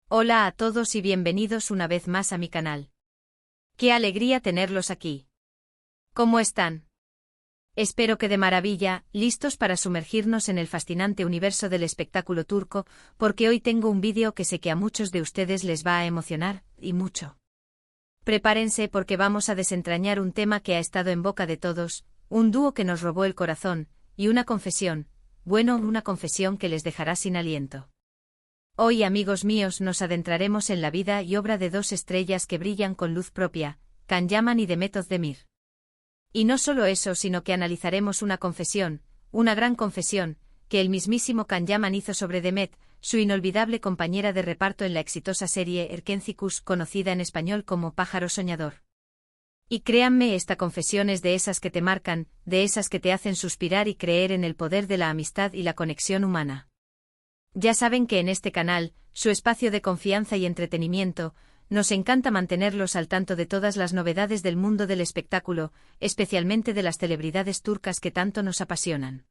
Hola a todos y bienvenidos una vez más a mi canal. ¡Qué alegría tenerlos aquí! ¿Cómo están? Espero que de maravilla, listos para sumergirnos en el fascinante universo del espectáculo turco, porque hoy tengo un vídeo que sé que a muchos de ustedes les va a emocionar, y mucho. Prepárense porque vamos a desentrañar un tema que ha estado en boca de todos, un dúo que nos robó el corazón, y una confesión, una confesión que les dejará sin aliento. Hoy, amigos míos, nos adentraremos en la vida y obra de dos estrellas que brillan con luz propia, Can Yaman y Demet Özdemir. Y no solo eso, sino que analizaremos una confesión, una gran confesión, que el mismísimo Can Yaman hizo sobre Demet, su inolvidable compañera de reparto en la exitosa serie Erkenzikuş, conocida en español como Pájaro Soñador. Y créanme, esta confesión es de esas que te marcan, de esas que te hacen suspirar y creer en el poder de la amistad y la conexión humana. Ya saben que en este canal, su espacio de confianza y entretenimiento, nos encanta mantenerlos al tanto de todas las novedades del mundo del espectáculo, especialmente de las celebridades turcas que tanto nos apasionan.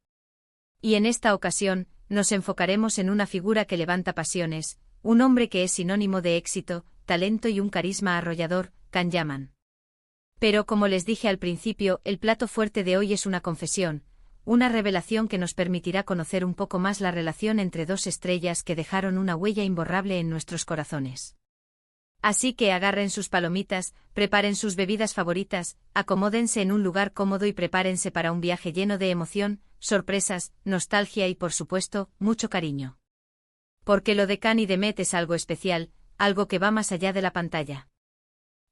Y en esta ocasión, nos enfocaremos en una figura que levanta pasiones, un hombre que es sinónimo de éxito, talento y un carisma arrollador, Can Yaman. Pero como les dije al principio, el plato fuerte de hoy es una confesión, una revelación que nos permitirá conocer un poco más la relación entre dos estrellas que dejaron una huella imborrable en nuestros corazones. Así que agarren sus palomitas, preparen sus bebidas favoritas, acomódense en un lugar cómodo y prepárense para un viaje lleno de emoción, sorpresas, nostalgia y por supuesto, mucho cariño. Porque lo de Can y Demet es algo especial, algo que va más allá de la pantalla.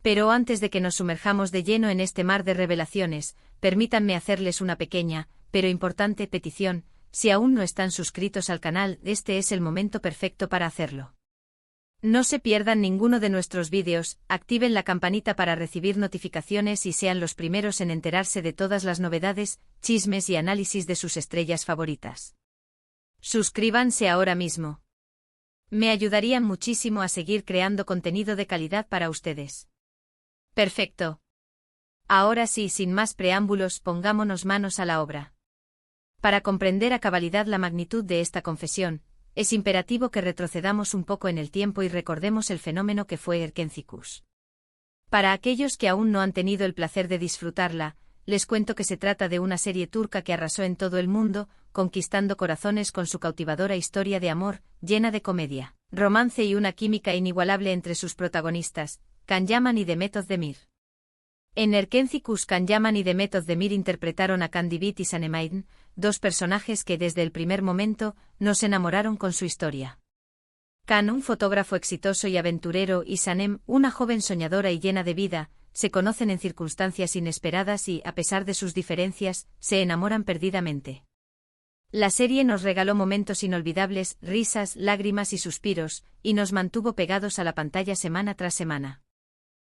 Pero antes de que nos sumerjamos de lleno en este mar de revelaciones, permítanme hacerles una pequeña, pero importante petición: si aún no están suscritos al canal, este es el momento perfecto para hacerlo. No se pierdan ninguno de nuestros vídeos, activen la campanita para recibir notificaciones y sean los primeros en enterarse de todas las novedades, chismes y análisis de sus estrellas favoritas. Suscríbanse ahora mismo. Me ayudarían muchísimo a seguir creando contenido de calidad para ustedes. Perfecto. Ahora sí, sin más preámbulos, pongámonos manos a la obra. Para comprender a cabalidad la magnitud de esta confesión, es imperativo que retrocedamos un poco en el tiempo y recordemos el fenómeno que fue Erkenzikuş. Para aquellos que aún no han tenido el placer de disfrutarla, les cuento que se trata de una serie turca que arrasó en todo el mundo, conquistando corazones con su cautivadora historia de amor, llena de comedia, romance y una química inigualable entre sus protagonistas, Can Yaman y Demet Özdemir. En Erkenzikuş, Can Yaman y Demet Özdemir interpretaron a Can Divit y Sanem Aydın, dos personajes que desde el primer momento nos enamoraron con su historia. Can, un fotógrafo exitoso y aventurero, y Sanem, una joven soñadora y llena de vida, se conocen en circunstancias inesperadas y, a pesar de sus diferencias, se enamoran perdidamente. La serie nos regaló momentos inolvidables, risas, lágrimas y suspiros, y nos mantuvo pegados a la pantalla semana tras semana.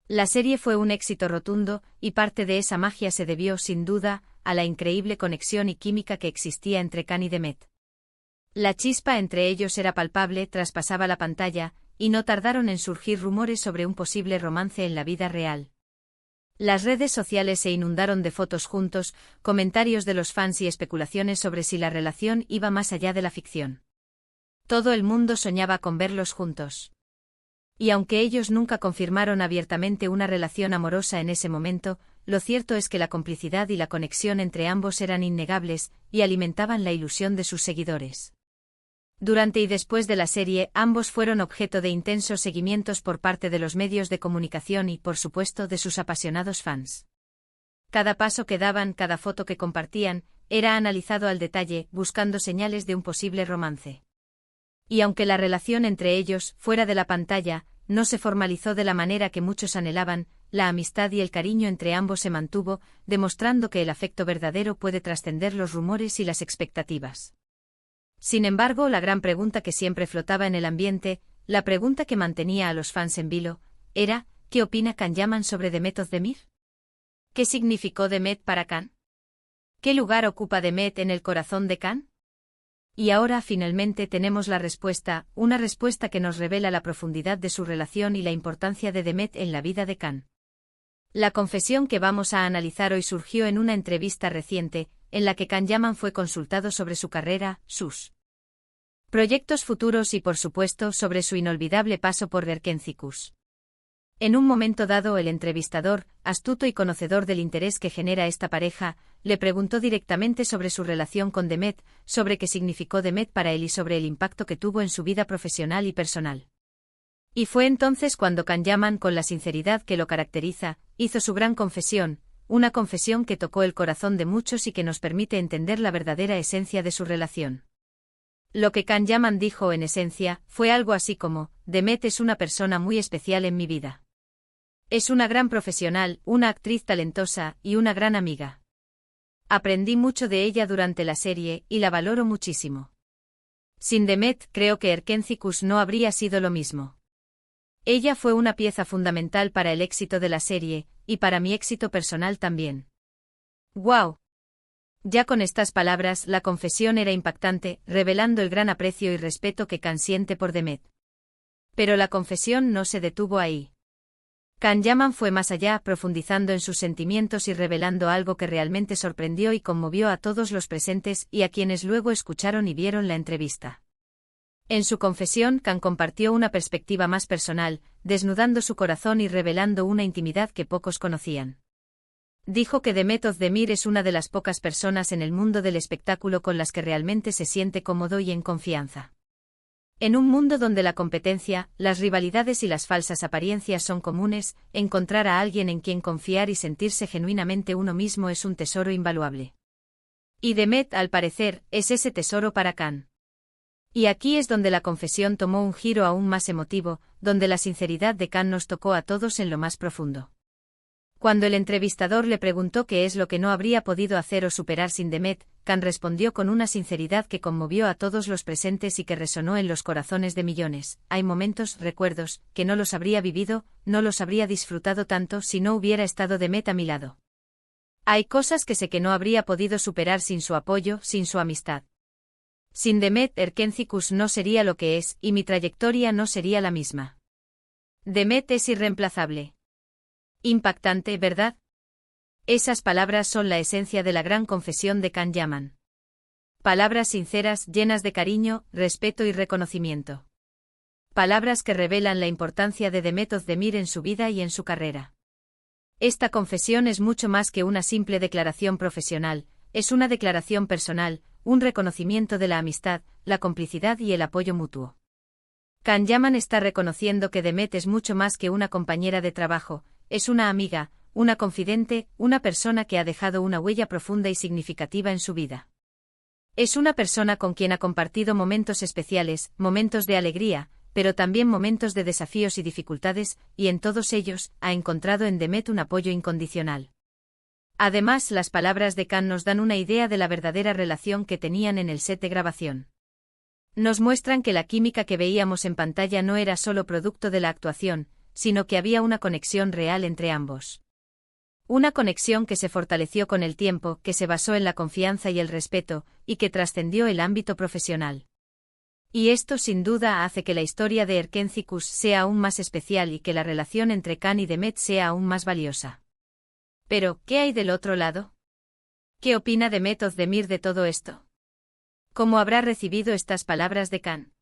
La serie fue un éxito rotundo, y parte de esa magia se debió, sin duda, a la increíble conexión y química que existía entre Can y Demet. La chispa entre ellos era palpable, traspasaba la pantalla, y no tardaron en surgir rumores sobre un posible romance en la vida real. Las redes sociales se inundaron de fotos juntos, comentarios de los fans y especulaciones sobre si la relación iba más allá de la ficción. Todo el mundo soñaba con verlos juntos. Y aunque ellos nunca confirmaron abiertamente una relación amorosa en ese momento, lo cierto es que la complicidad y la conexión entre ambos eran innegables, y alimentaban la ilusión de sus seguidores. Durante y después de la serie, ambos fueron objeto de intensos seguimientos por parte de los medios de comunicación y, por supuesto, de sus apasionados fans. Cada paso que daban, cada foto que compartían, era analizado al detalle, buscando señales de un posible romance. Y aunque la relación entre ellos, fuera de la pantalla, no se formalizó de la manera que muchos anhelaban, la amistad y el cariño entre ambos se mantuvo, demostrando que el afecto verdadero puede trascender los rumores y las expectativas. Sin embargo, la gran pregunta que siempre flotaba en el ambiente, la pregunta que mantenía a los fans en vilo, era: ¿qué opina Can Yaman sobre Demet Özdemir? ¿Qué significó Demet para Can? ¿Qué lugar ocupa Demet en el corazón de Can? Y ahora finalmente tenemos la respuesta, una respuesta que nos revela la profundidad de su relación y la importancia de Demet en la vida de Can. La confesión que vamos a analizar hoy surgió en una entrevista reciente, en la que Can Yaman fue consultado sobre su carrera, sus proyectos futuros y por supuesto sobre su inolvidable paso por Erkenci-Kuş. En un momento dado el entrevistador, astuto y conocedor del interés que genera esta pareja, le preguntó directamente sobre su relación con Demet, sobre qué significó Demet para él y sobre el impacto que tuvo en su vida profesional y personal. Y fue entonces cuando Can Yaman, con la sinceridad que lo caracteriza, hizo su gran confesión, una confesión que tocó el corazón de muchos y que nos permite entender la verdadera esencia de su relación. Lo que Can Yaman dijo en esencia, fue algo así como, Demet es una persona muy especial en mi vida. Es una gran profesional, una actriz talentosa y una gran amiga. Aprendí mucho de ella durante la serie y la valoro muchísimo. Sin Demet creo que Erkenci-Kuş no habría sido lo mismo. Ella fue una pieza fundamental para el éxito de la serie, y para mi éxito personal también. ¡Guau! Ya con estas palabras la confesión era impactante, revelando el gran aprecio y respeto que Can siente por Demet. Pero la confesión no se detuvo ahí. Can Yaman fue más allá, profundizando en sus sentimientos y revelando algo que realmente sorprendió y conmovió a todos los presentes y a quienes luego escucharon y vieron la entrevista. En su confesión, Can compartió una perspectiva más personal, desnudando su corazón y revelando una intimidad que pocos conocían. Dijo que Demet Özdemir es una de las pocas personas en el mundo del espectáculo con las que realmente se siente cómodo y en confianza. En un mundo donde la competencia, las rivalidades y las falsas apariencias son comunes, encontrar a alguien en quien confiar y sentirse genuinamente uno mismo es un tesoro invaluable. Y Demet, al parecer, es ese tesoro para Can. Y aquí es donde la confesión tomó un giro aún más emotivo, donde la sinceridad de Can nos tocó a todos en lo más profundo. Cuando el entrevistador le preguntó qué es lo que no habría podido hacer o superar sin Demet, Can respondió con una sinceridad que conmovió a todos los presentes y que resonó en los corazones de millones. Hay momentos, recuerdos, que no los habría vivido, no los habría disfrutado tanto si no hubiera estado Demet a mi lado. Hay cosas que sé que no habría podido superar sin su apoyo, sin su amistad. Sin Demet Erkenci-Kuş no sería lo que es, y mi trayectoria no sería la misma. Demet es irreemplazable. Impactante, ¿verdad? Esas palabras son la esencia de la gran confesión de Can Yaman. Palabras sinceras, llenas de cariño, respeto y reconocimiento. Palabras que revelan la importancia de Demet Özdemir en su vida y en su carrera. Esta confesión es mucho más que una simple declaración profesional, es una declaración personal, un reconocimiento de la amistad, la complicidad y el apoyo mutuo. Can Yaman está reconociendo que Demet es mucho más que una compañera de trabajo, es una amiga, una confidente, una persona que ha dejado una huella profunda y significativa en su vida. Es una persona con quien ha compartido momentos especiales, momentos de alegría, pero también momentos de desafíos y dificultades, y en todos ellos, ha encontrado en Demet un apoyo incondicional. Además, las palabras de Can nos dan una idea de la verdadera relación que tenían en el set de grabación. Nos muestran que la química que veíamos en pantalla no era solo producto de la actuación, sino que había una conexión real entre ambos. Una conexión que se fortaleció con el tiempo, que se basó en la confianza y el respeto, y que trascendió el ámbito profesional. Y esto sin duda hace que la historia de Erkenci-Kuş sea aún más especial y que la relación entre Can y Demet sea aún más valiosa. Pero, ¿qué hay del otro lado? ¿Qué opina Demet Özdemir de todo esto? ¿Cómo habrá recibido estas palabras de Can?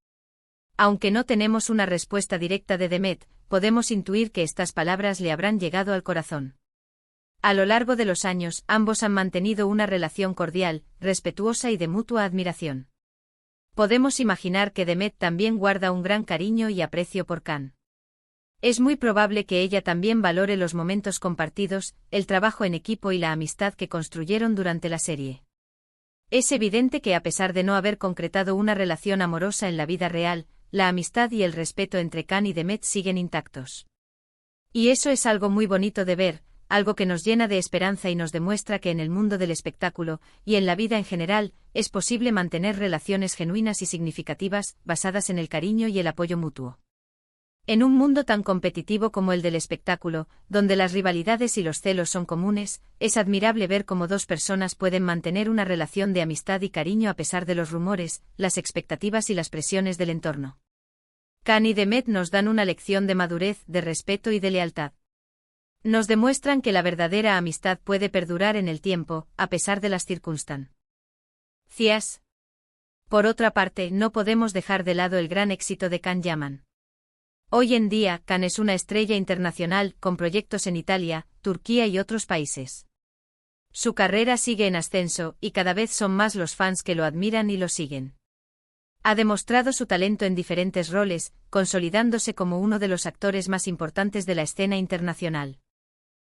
Aunque no tenemos una respuesta directa de Demet, podemos intuir que estas palabras le habrán llegado al corazón. A lo largo de los años, ambos han mantenido una relación cordial, respetuosa y de mutua admiración. Podemos imaginar que Demet también guarda un gran cariño y aprecio por Can. Es muy probable que ella también valore los momentos compartidos, el trabajo en equipo y la amistad que construyeron durante la serie. Es evidente que a pesar de no haber concretado una relación amorosa en la vida real, la amistad y el respeto entre Can y Demet siguen intactos. Y eso es algo muy bonito de ver, algo que nos llena de esperanza y nos demuestra que en el mundo del espectáculo, y en la vida en general, es posible mantener relaciones genuinas y significativas, basadas en el cariño y el apoyo mutuo. En un mundo tan competitivo como el del espectáculo, donde las rivalidades y los celos son comunes, es admirable ver cómo dos personas pueden mantener una relación de amistad y cariño a pesar de los rumores, las expectativas y las presiones del entorno. Can y Demet nos dan una lección de madurez, de respeto y de lealtad. Nos demuestran que la verdadera amistad puede perdurar en el tiempo, a pesar de las circunstancias. Por otra parte, no podemos dejar de lado el gran éxito de Can Yaman. Hoy en día, Can es una estrella internacional, con proyectos en Italia, Turquía y otros países. Su carrera sigue en ascenso, y cada vez son más los fans que lo admiran y lo siguen. Ha demostrado su talento en diferentes roles, consolidándose como uno de los actores más importantes de la escena internacional.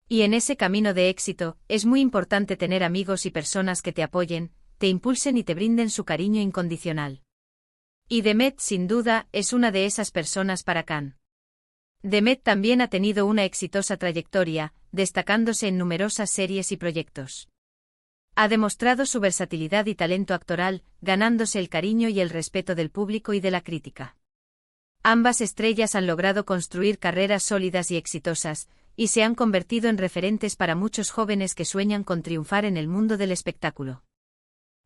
Y en ese camino de éxito, es muy importante tener amigos y personas que te apoyen, te impulsen y te brinden su cariño incondicional. Y Demet, sin duda, es una de esas personas para Can. Demet también ha tenido una exitosa trayectoria, destacándose en numerosas series y proyectos. Ha demostrado su versatilidad y talento actoral, ganándose el cariño y el respeto del público y de la crítica. Ambas estrellas han logrado construir carreras sólidas y exitosas, y se han convertido en referentes para muchos jóvenes que sueñan con triunfar en el mundo del espectáculo.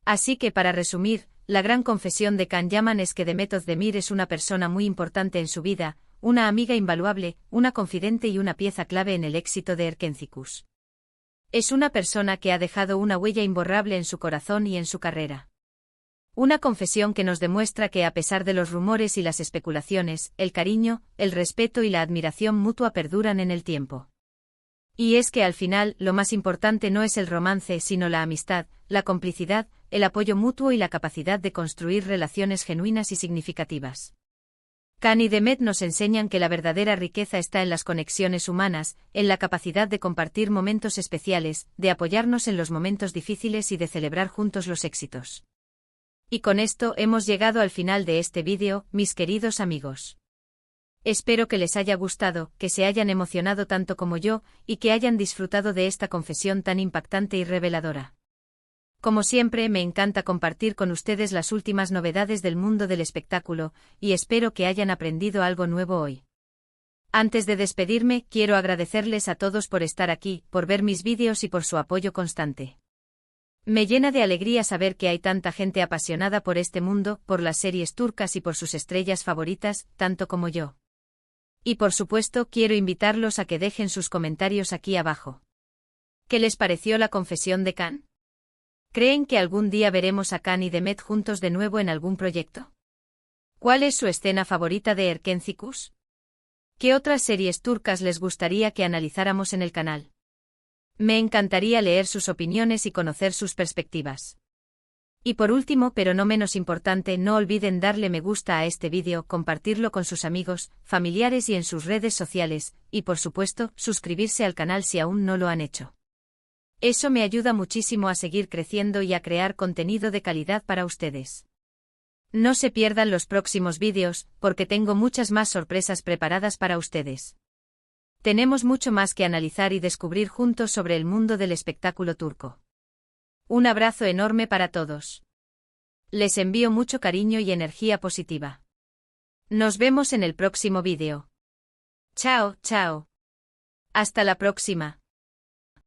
Así que, para resumir, la gran confesión de Can Yaman es que Demet Özdemir es una persona muy importante en su vida, una amiga invaluable, una confidente y una pieza clave en el éxito de Erkencikus. Es una persona que ha dejado una huella imborrable en su corazón y en su carrera. Una confesión que nos demuestra que a pesar de los rumores y las especulaciones, el cariño, el respeto y la admiración mutua perduran en el tiempo. Y es que al final, lo más importante no es el romance sino la amistad, la complicidad, el apoyo mutuo y la capacidad de construir relaciones genuinas y significativas. Can y Demet nos enseñan que la verdadera riqueza está en las conexiones humanas, en la capacidad de compartir momentos especiales, de apoyarnos en los momentos difíciles y de celebrar juntos los éxitos. Y con esto hemos llegado al final de este vídeo, mis queridos amigos. Espero que les haya gustado, que se hayan emocionado tanto como yo, y que hayan disfrutado de esta confesión tan impactante y reveladora. Como siempre, me encanta compartir con ustedes las últimas novedades del mundo del espectáculo, y espero que hayan aprendido algo nuevo hoy. Antes de despedirme, quiero agradecerles a todos por estar aquí, por ver mis vídeos y por su apoyo constante. Me llena de alegría saber que hay tanta gente apasionada por este mundo, por las series turcas y por sus estrellas favoritas, tanto como yo. Y por supuesto, quiero invitarlos a que dejen sus comentarios aquí abajo. ¿Qué les pareció la confesión de Can? ¿Creen que algún día veremos a Can y Demet juntos de nuevo en algún proyecto? ¿Cuál es su escena favorita de Erkencikus? ¿Qué otras series turcas les gustaría que analizáramos en el canal? Me encantaría leer sus opiniones y conocer sus perspectivas. Y por último, pero no menos importante, no olviden darle me gusta a este vídeo, compartirlo con sus amigos, familiares y en sus redes sociales, y por supuesto, suscribirse al canal si aún no lo han hecho. Eso me ayuda muchísimo a seguir creciendo y a crear contenido de calidad para ustedes. No se pierdan los próximos vídeos, porque tengo muchas más sorpresas preparadas para ustedes. Tenemos mucho más que analizar y descubrir juntos sobre el mundo del espectáculo turco. Un abrazo enorme para todos. Les envío mucho cariño y energía positiva. Nos vemos en el próximo vídeo. Chao, chao. Hasta la próxima.